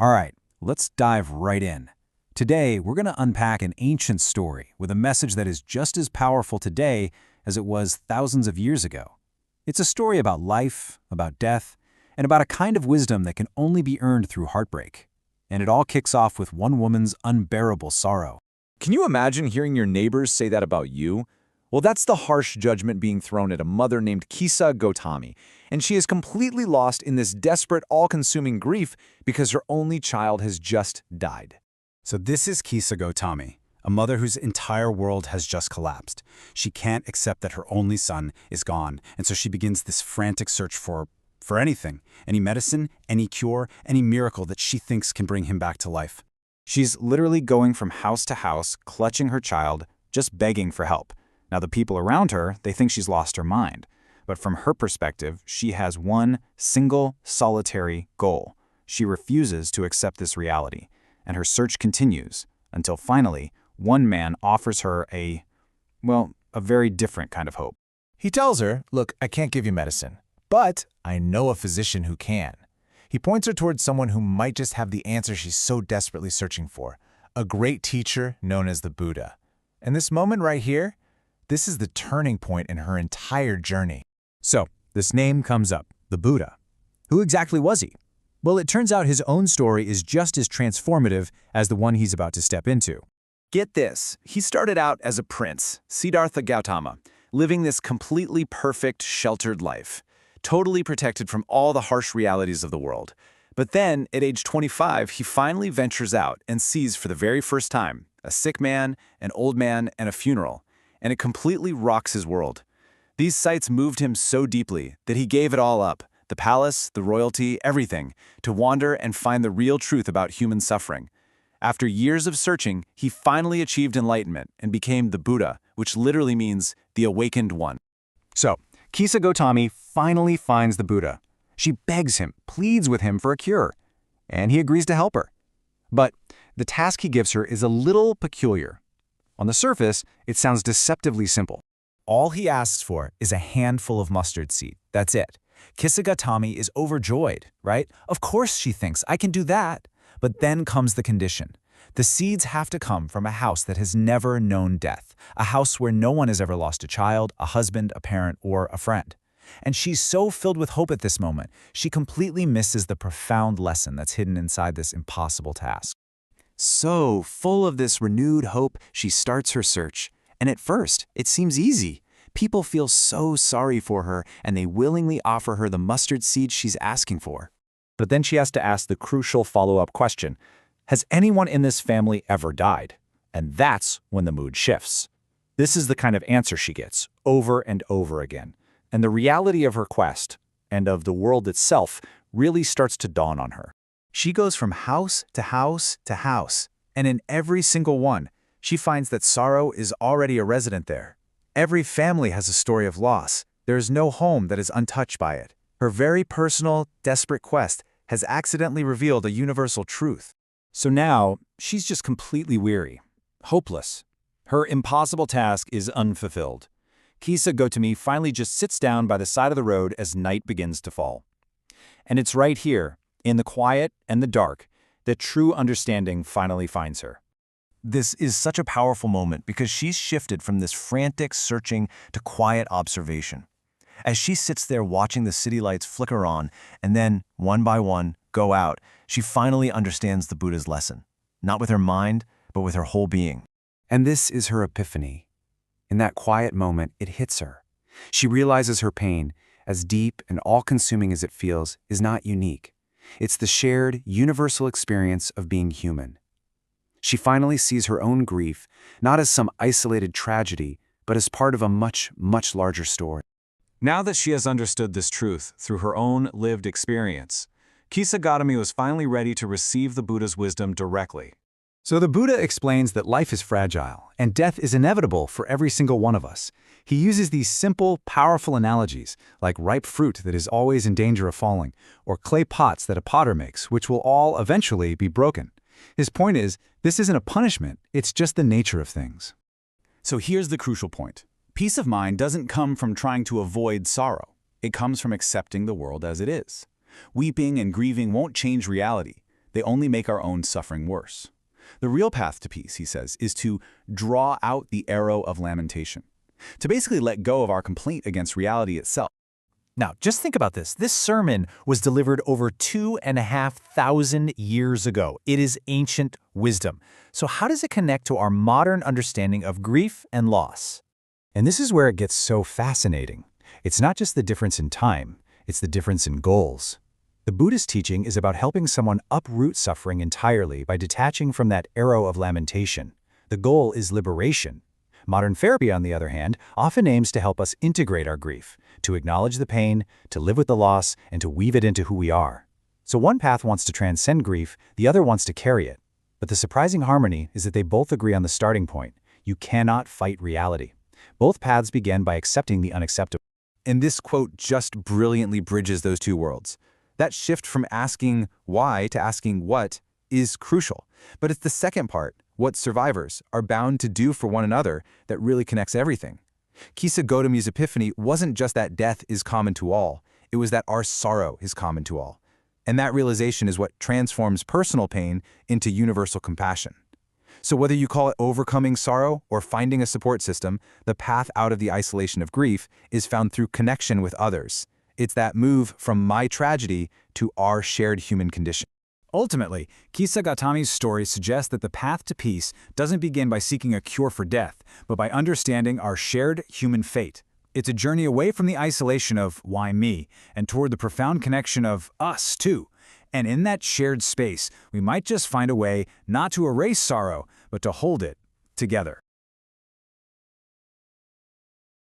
All right, let's dive right in. Today, we're going to unpack an ancient story with a message that is just as powerful today as it was thousands of years ago. It's a story about life, about death, and about a kind of wisdom that can only be earned through heartbreak. And it all kicks off with one woman's unbearable sorrow. Can you imagine hearing your neighbors say that about you? Well, that's the harsh judgment being thrown at a mother named Kisa Gotami, and she is completely lost in this desperate, all-consuming grief because her only child has just died. So this is Kisa Gotami, a mother whose entire world has just collapsed. She can't accept that her only son is gone, and so she begins this frantic search for anything, any medicine, any cure, any miracle that she thinks can bring him back to life. She's literally going from house to house, clutching her child, just begging for help. Now, the people around her, they think she's lost her mind. But from her perspective, she has one single, solitary goal. She refuses to accept this reality, and her search continues until finally, one man offers her a very different kind of hope. He tells her, "Look, I can't give you medicine, but I know a physician who can." He points her towards someone who might just have the answer she's so desperately searching for, a great teacher known as the Buddha. And this moment right here, this is the turning point in her entire journey. So, this name comes up, the Buddha. Who exactly was he? Well, it turns out his own story is just as transformative as the one he's about to step into. Get this, he started out as a prince, Siddhartha Gautama, living this completely perfect, sheltered life, totally protected from all the harsh realities of the world. But then, at age 25, he finally ventures out and sees for the very first time a sick man, an old man, and a funeral, and it completely rocks his world. These sights moved him so deeply that he gave it all up, the palace, the royalty, everything, to wander and find the real truth about human suffering. After years of searching, he finally achieved enlightenment and became the Buddha, which literally means the awakened one. So, Kisa Gotami finally finds the Buddha. She begs him, pleads with him for a cure, and he agrees to help her. But the task he gives her is a little peculiar. On the surface, it sounds deceptively simple. All he asks for is a handful of mustard seed. That's it. Kisa Gotami is overjoyed, right? Of course she thinks, I can do that. But then comes the condition. The seeds have to come from a house that has never known death, a house where no one has ever lost a child, a husband, a parent, or a friend. And she's so filled with hope at this moment, she completely misses the profound lesson that's hidden inside this impossible task. So, full of this renewed hope, she starts her search. And at first, it seems easy. People feel so sorry for her, and they willingly offer her the mustard seed she's asking for. But then she has to ask the crucial follow-up question, has anyone in this family ever died? And that's when the mood shifts. This is the kind of answer she gets, over and over again. And the reality of her quest, and of the world itself, really starts to dawn on her. She goes from house to house to house, and in every single one, she finds that sorrow is already a resident there. Every family has a story of loss. There is no home that is untouched by it. Her very personal, desperate quest has accidentally revealed a universal truth. So now, she's just completely weary, hopeless. Her impossible task is unfulfilled. Kisa Gotami finally just sits down by the side of the road as night begins to fall. And it's right here, in the quiet and the dark, that true understanding finally finds her. This is such a powerful moment because she's shifted from this frantic searching to quiet observation. As she sits there watching the city lights flicker on and then, one by one, go out, she finally understands the Buddha's lesson, not with her mind, but with her whole being. And this is her epiphany. In that quiet moment, it hits her. She realizes her pain, as deep and all-consuming as it feels, is not unique. It's the shared, universal experience of being human. She finally sees her own grief, not as some isolated tragedy, but as part of a much, much larger story. Now that she has understood this truth through her own lived experience, Kisa Gotami was finally ready to receive the Buddha's wisdom directly. So the Buddha explains that life is fragile, and death is inevitable for every single one of us. He uses these simple, powerful analogies, like ripe fruit that is always in danger of falling, or clay pots that a potter makes, which will all eventually be broken. His point is, this isn't a punishment, it's just the nature of things. So here's the crucial point. Peace of mind doesn't come from trying to avoid sorrow. It comes from accepting the world as it is. Weeping and grieving won't change reality. They only make our own suffering worse. The real path to peace, he says, is to draw out the arrow of lamentation, to basically let go of our complaint against reality itself. Now, just think about this. This sermon was delivered over 2,500 years ago. It is ancient wisdom. So how does it connect to our modern understanding of grief and loss? And this is where it gets so fascinating. It's not just the difference in time, it's the difference in goals. The Buddhist teaching is about helping someone uproot suffering entirely by detaching from that arrow of lamentation. The goal is liberation. Modern therapy, on the other hand, often aims to help us integrate our grief, to acknowledge the pain, to live with the loss, and to weave it into who we are. So one path wants to transcend grief, the other wants to carry it. But the surprising harmony is that they both agree on the starting point. You cannot fight reality. Both paths begin by accepting the unacceptable. And this quote just brilliantly bridges those two worlds. That shift from asking why to asking what is crucial. But it's the second part, what survivors are bound to do for one another, that really connects everything. Kisa Gotami's epiphany wasn't just that death is common to all, it was that our sorrow is common to all. And that realization is what transforms personal pain into universal compassion. So whether you call it overcoming sorrow or finding a support system, the path out of the isolation of grief is found through connection with others. It's that move from my tragedy to our shared human condition. Ultimately, Kisa Gotami's story suggests that the path to peace doesn't begin by seeking a cure for death, but by understanding our shared human fate. It's a journey away from the isolation of why me, and toward the profound connection of us too. And in that shared space, we might just find a way not to erase sorrow, but to hold it together.